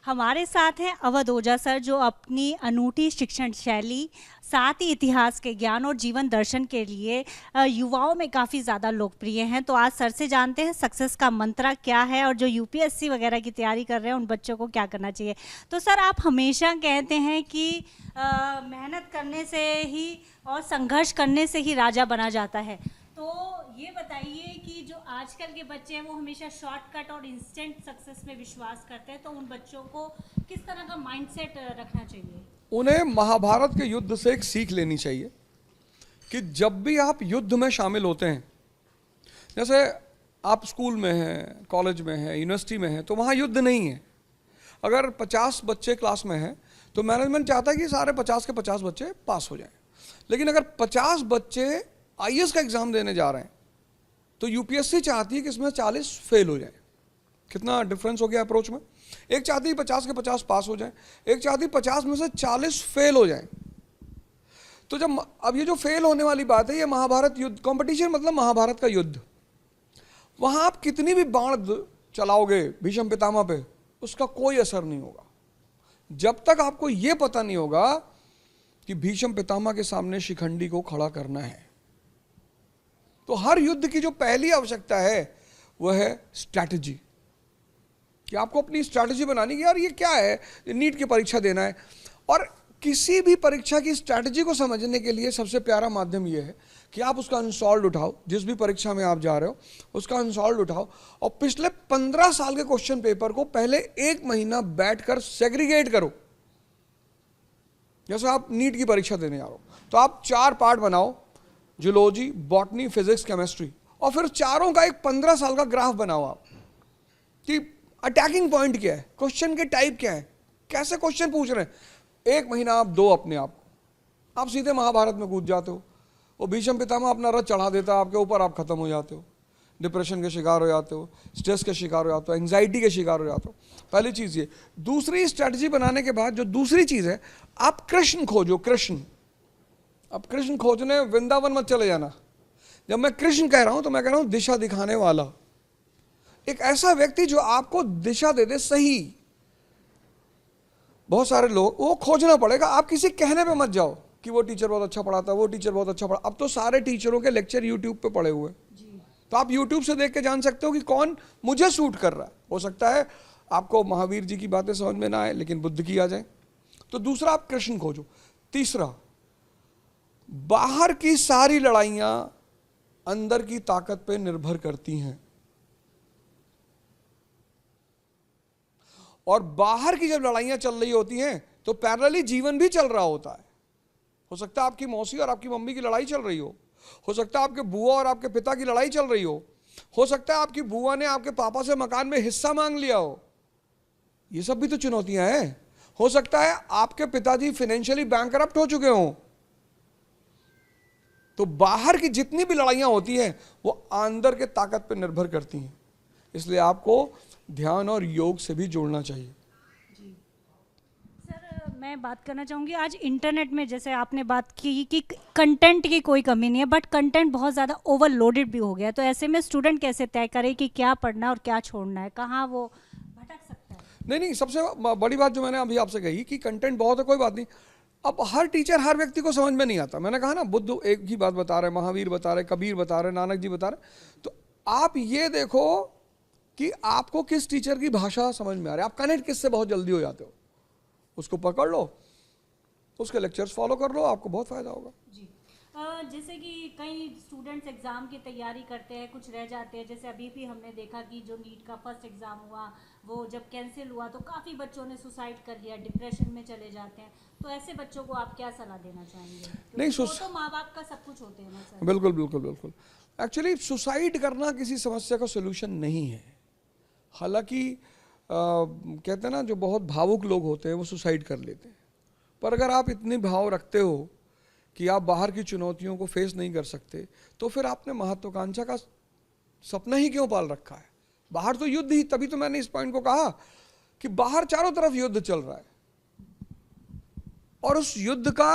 हमारे साथ हैं अवध ओझा सर, जो अपनी अनूठी शिक्षण शैली, साथ ही इतिहास के ज्ञान और जीवन दर्शन के लिए युवाओं में काफ़ी ज़्यादा लोकप्रिय हैं। तो आज सर से जानते हैं सक्सेस का मंत्र क्या है और जो यूपीएससी वगैरह की तैयारी कर रहे हैं उन बच्चों को क्या करना चाहिए। तो सर, आप हमेशा कहते हैं कि मेहनत करने से ही और संघर्ष करने से ही राजा बना जाता है। तो ये बताइए कि जो आजकल के बच्चे हैं वो हमेशा शॉर्टकट और इंस्टेंट सक्सेस में विश्वास करते हैं, तो उन बच्चों को किस तरह का माइंडसेट रखना चाहिए? उन्हें महाभारत के युद्ध से एक सीख लेनी चाहिए कि जब भी आप युद्ध में शामिल होते हैं, जैसे आप स्कूल में हैं, कॉलेज में हैं, यूनिवर्सिटी में हैं, तो वहाँ युद्ध नहीं है। अगर 50 बच्चे क्लास में हैं तो मैनेजमेंट चाहता है कि सारे 50 के 50 बच्चे पास हो जाएं। लेकिन अगर 50 बच्चे आईएएस का एग्ज़ाम देने जा रहे हैं तो यूपीएससी चाहती है कि इसमें 40 फेल हो जाएं। कितना डिफरेंस हो गया अप्रोच में। एक चाहती है 50 के 50 पास हो जाएं, एक चाहती है 50 में से 40 फेल हो जाएं। तो जब अब ये जो फेल होने वाली बात है, ये महाभारत युद्ध कंपटीशन मतलब महाभारत का युद्ध। वहां आप कितनी भी बाण चलाओगे भीष्म पितामह पे, उसका कोई असर नहीं होगा जब तक आपको यह पता नहीं होगा कि भीष्म पितामह के सामने शिखंडी को खड़ा करना है। तो हर युद्ध की जो पहली आवश्यकता है वह है स्ट्रैटेजी, कि आपको अपनी स्ट्रैटेजी बनानी है। यार ये क्या है, नीट की परीक्षा देना है, और किसी भी परीक्षा की स्ट्रैटेजी को समझने के लिए सबसे प्यारा माध्यम यह है कि आप उसका अनसॉल्व उठाओ। जिस भी परीक्षा में आप जा रहे हो उसका अनसॉल्व उठाओ और पिछले 15 साल के क्वेश्चन पेपर को पहले 1 महीना बैठकर सेग्रीगेट करो। जैसे आप नीट की परीक्षा देने जा रहे हो तो आप 4 पार्ट बनाओ, जूलॉजी, बॉटनी, फिजिक्स, केमिस्ट्री, और फिर चारों का एक 15 साल का ग्राफ बनाओ आप कि अटैकिंग पॉइंट क्या है, क्वेश्चन के टाइप क्या है, कैसे क्वेश्चन पूछ रहे हैं। 1 महीना आप दो अपने आप को, आप सीधे महाभारत में कूद जाते हो। वो भीष्म पितामह अपना रथ चढ़ा देता है आपके ऊपर, आप खत्म हो जाते हो, डिप्रेशन के शिकार हो जाते हो, स्ट्रेस के शिकार हो जाते हो, एंग्जाइटी के शिकार हो जाते हो। पहली चीज़ ये। दूसरी, स्ट्रैटेजी बनाने के बाद जो दूसरी चीज़ है, आप कृष्ण खोजो। कृष्ण, अब कृष्ण खोजने वृंदावन मत चले जाना। जब मैं कृष्ण कह रहा हूं तो मैं कह रहा हूं दिशा दिखाने वाला, एक ऐसा व्यक्ति जो आपको दिशा दे दे सही। बहुत सारे लोग, वो खोजना पड़ेगा। आप किसी कहने पे मत जाओ कि वो टीचर बहुत अच्छा पढ़ाता है, वो टीचर बहुत अच्छा पढ़ा। अब तो सारे टीचरों के लेक्चर यूट्यूब पे पड़े हुए हैं, तो आप यूट्यूब से देख के जान सकते हो कि कौन मुझे सूट कर रहा है। हो सकता है आपको महावीर जी की बातें समझ में ना आए लेकिन बुद्ध की आ जाए। तो दूसरा, आप कृष्ण खोजो। तीसरा, बाहर की सारी लड़ाइयां अंदर की ताकत पे निर्भर करती हैं, और बाहर की जब लड़ाइयां चल रही होती हैं तो पैरेलली जीवन भी चल रहा होता है। हो सकता है आपकी मौसी और आपकी मम्मी की लड़ाई चल रही हो सकता है आपके बुआ और आपके पिता की लड़ाई चल रही हो सकता है आपकी बुआ ने आपके पापा से मकान में हिस्सा मांग लिया हो। ये सब भी तो चुनौतियां हैं। हो सकता है आपके पिताजी फाइनेंशियली बैंकरप्ट हो चुके हों। तो बाहर की जितनी भी लड़ाइयां होती हैं वो अंदर के ताकत पर निर्भर करती हैं। इसलिए आपको ध्यान और योग से भी जोड़ना चाहिए। जी सर, मैं बात करना चाहूँगी, आज इंटरनेट में जैसे आपने बात की कि कंटेंट की कोई कमी नहीं है, बट कंटेंट बहुत ज़्यादा ओवरलोडेड भी हो गया। तो ऐसे में स्टूडेंट कैसे तय करे कि क्या पढ़ना और क्या छोड़ना है, कहाँ वो भटक सकता है? नहीं, सबसे बड़ी बात जो मैंने अभी आपसे कही कि कंटेंट बहुत है, कोई बात नहीं। अब हर टीचर हर व्यक्ति को समझ में नहीं आता। मैंने कहा ना, बुद्ध एक ही बात बता रहे, महावीर बता रहे, कबीर बता रहे, नानक जी बता रहे। तो आप ये देखो कि आपको किस टीचर की भाषा समझ में आ रही है, आप कनेक्ट किससे बहुत जल्दी हो जाते हो, उसको पकड़ लो, उसके लेक्चर्स फॉलो कर लो, आपको बहुत फायदा होगा। जी, जैसे कि कई स्टूडेंट्स एग्ज़ाम की तैयारी करते हैं, कुछ रह जाते हैं। जैसे अभी भी हमने देखा कि जो नीट का फर्स्ट एग्ज़ाम हुआ वो जब कैंसिल हुआ तो काफ़ी बच्चों ने सुसाइड कर लिया, डिप्रेशन में चले जाते हैं। तो ऐसे बच्चों को आप क्या सलाह देना चाहेंगे? नहीं, तो माँ बाप का सब कुछ होते हैं ना सर। बिल्कुल बिल्कुल बिल्कुल। एक्चुअली सुसाइड करना किसी समस्या का सोल्यूशन नहीं है। हालांकि कहते हैं ना, जो बहुत भावुक लोग होते हैं वो सुसाइड कर लेते हैं, पर अगर आप इतने भाव रखते हो कि आप बाहर की चुनौतियों को फेस नहीं कर सकते तो फिर आपने महत्वाकांक्षा का सपना ही क्यों पाल रखा है? बाहर तो युद्ध ही, तभी तो मैंने इस पॉइंट को कहा कि बाहर चारों तरफ युद्ध चल रहा है और उस युद्ध का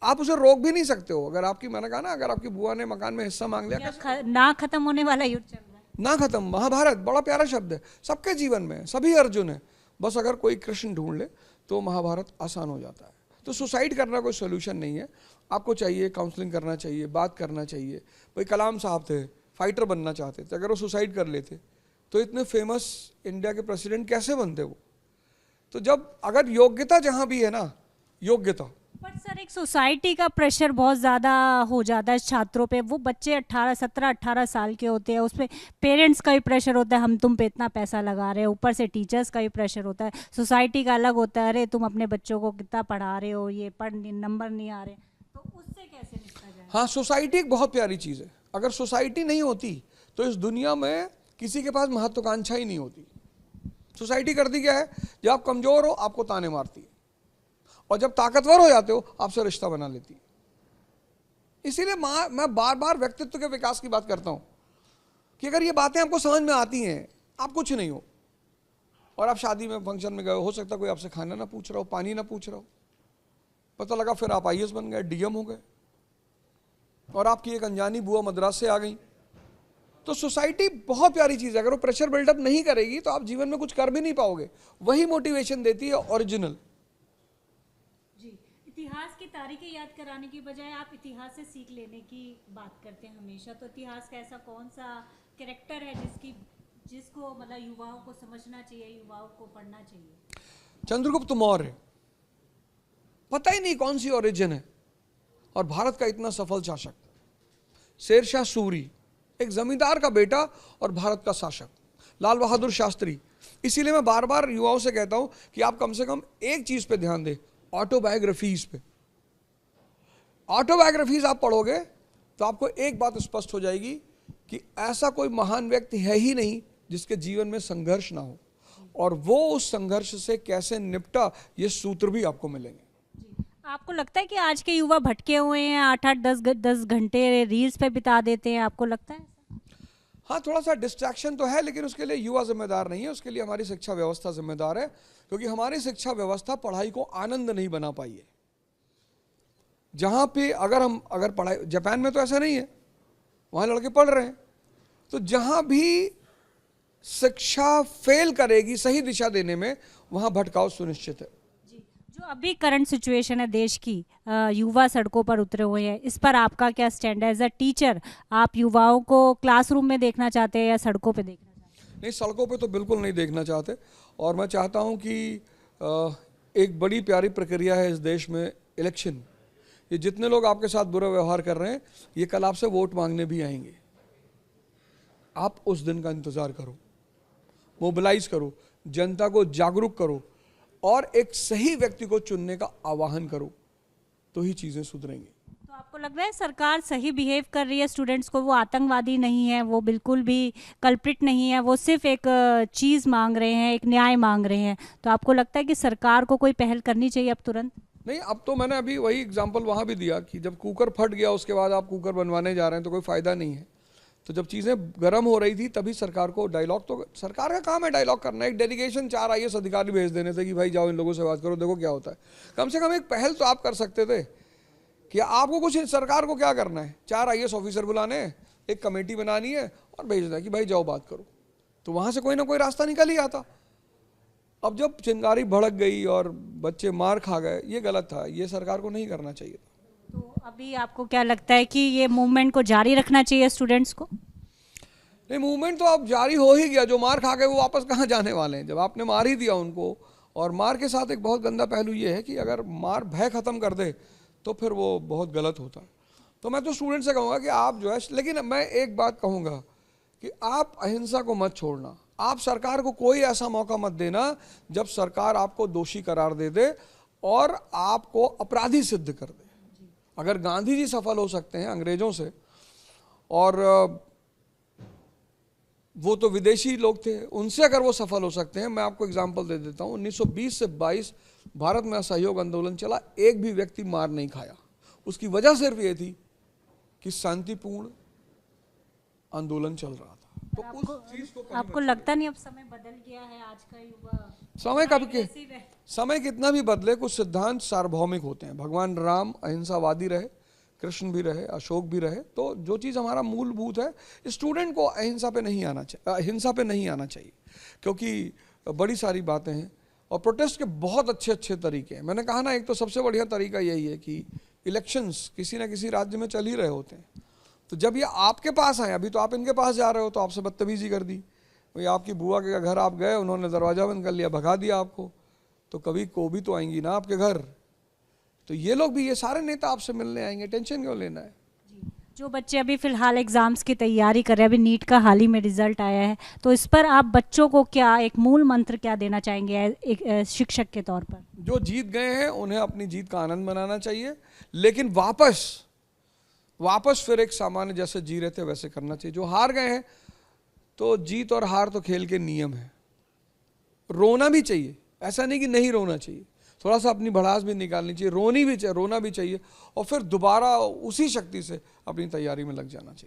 आप उसे रोक भी नहीं सकते हो। अगर आपकी, मैंने कहा ना, अगर आपकी बुआ ने मकान में हिस्सा मांग लिया, ना खत्म होने वाला युद्ध चल रहा है। ना खत्म। महाभारत बड़ा प्यारा शब्द है, सबके जीवन में सभी अर्जुन है। बस अगर कोई कृष्ण ढूंढ ले तो महाभारत आसान हो जाता है। तो सुसाइड करना कोई सोल्यूशन नहीं है। आपको चाहिए काउंसलिंग करना चाहिए, बात करना चाहिए। भाई कलाम साहब थे, फाइटर बनना चाहते थे, अगर वो सुसाइड कर लेते तो इतने फेमस इंडिया के प्रेसिडेंट कैसे बनते वो? तो जब अगर योग्यता जहाँ भी है ना, योग्यता। पर सर एक सोसाइटी का प्रेशर बहुत ज़्यादा हो जाता है छात्रों पे। वो बच्चे 17-18 साल के होते हैं, उसमें पेरेंट्स का भी प्रेशर होता है, हम तुम पे इतना पैसा लगा रहे हो, ऊपर से टीचर्स का भी प्रेशर होता है, सोसाइटी का अलग होता है, अरे तुम अपने बच्चों को कितना पढ़ा रहे हो, ये नंबर नहीं आ रहे, तो उससे कैसे निपटा जाए? हाँ, सोसाइटी एक बहुत प्यारी चीज़ है। अगर सोसाइटी नहीं होती तो इस दुनिया में किसी के पास महत्वाकांक्षा ही नहीं होती। सोसाइटी करती क्या है, जब आप कमज़ोर हो आपको ताने मारती है, और जब ताकतवर हो जाते हो आपसे रिश्ता बना लेती है। इसीलिए मैं बार बार व्यक्तित्व के विकास की बात करता हूं कि अगर ये बातें आपको समझ में आती हैं, आप कुछ नहीं हो, और आप शादी में फंक्शन में गए, हो सकता कोई आपसे खाना ना पूछ रहा हो, पानी ना पूछ रहा हो, पता लगा फिर आप IAS बन गए, DM हो गए, और आपकी एक अनजानी बुआ मद्रास से आ गई। तो सोसाइटी बहुत प्यारी चीज़ है। अगर वो प्रेशर बिल्डअप नहीं करेगी तो आप जीवन में कुछ कर भी नहीं पाओगे। वही मोटिवेशन देती है ओरिजिनल। इतिहास की तारीखें याद कराने की बजाय आप इतिहास से सीख लेने की बात करते हैं हमेशा। तो इतिहास का ऐसा कौन सा कैरेक्टर है जिसको मतलब युवाओं को समझना चाहिए, युवाओं को पढ़ना चाहिए? चंद्रगुप्त मौर्य, पता ही नहीं कौन सी ओरिजिन है, और भारत का इतना सफल शासक। शेरशाह सूरी, एक जमींदार का बेटा और भारत का शासक। लाल बहादुर शास्त्री। इसीलिए मैं बार बार युवाओं से कहता हूं कि आप कम से कम एक चीज पे ध्यान दें, ऑटोबायोग्राफीज पे। ऑटोबायोग्राफीज आप पढ़ोगे तो आपको एक बात स्पष्ट हो जाएगी कि ऐसा कोई महान व्यक्ति है ही नहीं जिसके जीवन में संघर्ष ना हो, और वो उस संघर्ष से कैसे निपटा, ये सूत्र भी आपको मिलेंगे। आपको लगता है कि आज के युवा भटके हुए हैं, 8-10 घंटे रील्स पे बिता देते हैं, आपको लगता है? हाँ, थोड़ा सा डिस्ट्रैक्शन तो है, लेकिन उसके लिए युवा जिम्मेदार नहीं है, उसके लिए हमारी शिक्षा व्यवस्था जिम्मेदार है, क्योंकि हमारी शिक्षा व्यवस्था पढ़ाई को आनंद नहीं बना पाई है। जहाँ पे अगर पढ़ाई, जापान में तो ऐसा नहीं है, वहाँ लड़के पढ़ रहे हैं। तो जहाँ भी शिक्षा फेल करेगी सही दिशा देने में, वहाँ भटकाव सुनिश्चित है। जो अभी करंट सिचुएशन है देश की, युवा सड़कों पर उतरे हुए हैं, इस पर आपका क्या स्टैंड है? एज अ टीचर आप युवाओं को क्लासरूम में देखना चाहते हैं या सड़कों पे देखना चाहते हैं? नहीं, सड़कों पे तो बिल्कुल नहीं देखना चाहते, और मैं चाहता हूं कि एक बड़ी प्यारी प्रक्रिया है इस देश में, इलेक्शन। ये जितने लोग आपके साथ बुरा व्यवहार कर रहे हैं, ये कल आपसे वोट मांगने भी आएंगे। आप उस दिन का इंतज़ार करो, मोबिलाइज करो, जनता को जागरूक करो, और एक सही व्यक्ति को चुनने का आह्वान करो, तो ही चीज़ें सुधरेंगी। तो आपको लग रहा है सरकार सही बिहेव कर रही है स्टूडेंट्स को? वो आतंकवादी नहीं है, वो बिल्कुल भी कल्प्रिट नहीं है, वो सिर्फ एक चीज़ मांग रहे हैं, एक न्याय मांग रहे हैं। तो आपको लगता है कि सरकार को कोई पहल करनी चाहिए अब तुरंत? नहीं, अब तो मैंने अभी वही एग्जाम्पल वहाँ भी दिया कि जब कुकर फट गया उसके बाद आप कुकर बनवाने जा रहे हैं तो कोई फ़ायदा नहीं है। तो जब चीज़ें गर्म हो रही थी तभी सरकार को डायलॉग, तो सरकार का काम है डायलॉग करना। एक डेलीगेशन 4 IAS अधिकारी भेज देने थे कि भाई जाओ इन लोगों से बात करो, देखो क्या होता है। कम से कम एक पहल तो आप कर सकते थे कि आपको कुछ, सरकार को क्या करना है, 4 IAS ऑफिसर बुलाने हैं, एक कमेटी बनानी है और भेजना है कि भाई जाओ बात करो, तो वहाँ से कोई ना कोई रास्ता निकल ही आता। अब जब चिंगारी भड़क गई और बच्चे मार खा गए, ये गलत था, ये सरकार को नहीं करना चाहिए था। तो अभी आपको क्या लगता है कि ये मूवमेंट को जारी रखना चाहिए स्टूडेंट्स को? नहीं, मूवमेंट तो अब जारी हो ही गया। जो मार खा गए वो वापस कहाँ जाने वाले हैं, जब आपने मार ही दिया उनको। और मार के साथ एक बहुत गंदा पहलू ये है कि अगर मार भय ख़त्म कर दे तो फिर वो बहुत गलत होता है। तो मैं तो स्टूडेंट से कहूँगा कि आप जो है, लेकिन मैं एक बात कहूँगा कि आप अहिंसा को मत छोड़ना। आप सरकार को कोई ऐसा मौका मत देना जब सरकार आपको दोषी करार दे दे और आपको अपराधी सिद्ध कर दे। अगर गांधी जी सफल हो सकते हैं अंग्रेजों से, और वो तो विदेशी लोग थे, उनसे अगर वो सफल हो सकते हैं, मैं आपको एग्जांपल दे देता हूँ। 1920 से 22 भारत में असहयोग आंदोलन चला, एक भी व्यक्ति मार नहीं खाया। उसकी वजह सिर्फ ये थी कि शांतिपूर्ण आंदोलन चल रहा था। तो उस चीज को आपको लगता नहीं अब समय बदल गया है? आज का युवा समय कब के, समय कितना भी बदले, कुछ सिद्धांत सार्वभौमिक होते हैं। भगवान राम अहिंसावादी रहे, कृष्ण भी रहे, अशोक भी रहे। तो जो चीज़ हमारा मूलभूत है, स्टूडेंट को अहिंसा पे नहीं आना चाहिए, हिंसा पे नहीं आना चाहिए, क्योंकि बड़ी सारी बातें हैं। और प्रोटेस्ट के बहुत अच्छे अच्छे तरीके हैं। मैंने कहा ना, एक तो सबसे बढ़िया तरीका यही है कि इलेक्शंस किसी ना किसी राज्य में चल ही रहे होते हैं, तो जब ये आपके पास आए, अभी तो आप इनके पास जा रहे हो तो आपसे बदतमीजी कर दी, भाई आपकी बुआ के घर आप गए, उन्होंने दरवाज़ा बंद कर लिया, भगा दिया आपको, तो कभी को भी तो आएंगी ना आपके घर। तो ये लोग भी, ये सारे नेता आपसे मिलने आएंगे, टेंशन क्यों लेना है। जो बच्चे अभी फिलहाल एग्जाम्स की तैयारी कर रहे हैं, अभी नीट का हाल ही में रिजल्ट आया है, तो इस पर आप बच्चों को क्या एक मूल मंत्र क्या देना चाहेंगे एक शिक्षक के तौर पर? जो जीत गए हैं उन्हें अपनी जीत का आनंद मनाना चाहिए, लेकिन वापस फिर एक सामान्य जैसे जी रहे थे वैसे करना चाहिए। जो हार गए हैं तो जीत और हार तो खेल के नियम है, रोना भी चाहिए, ऐसा नहीं कि नहीं रोना चाहिए, थोड़ा सा अपनी भड़ास भी निकालनी चाहिए, रोना भी चाहिए, और फिर दोबारा उसी शक्ति से अपनी तैयारी में लग जाना चाहिए।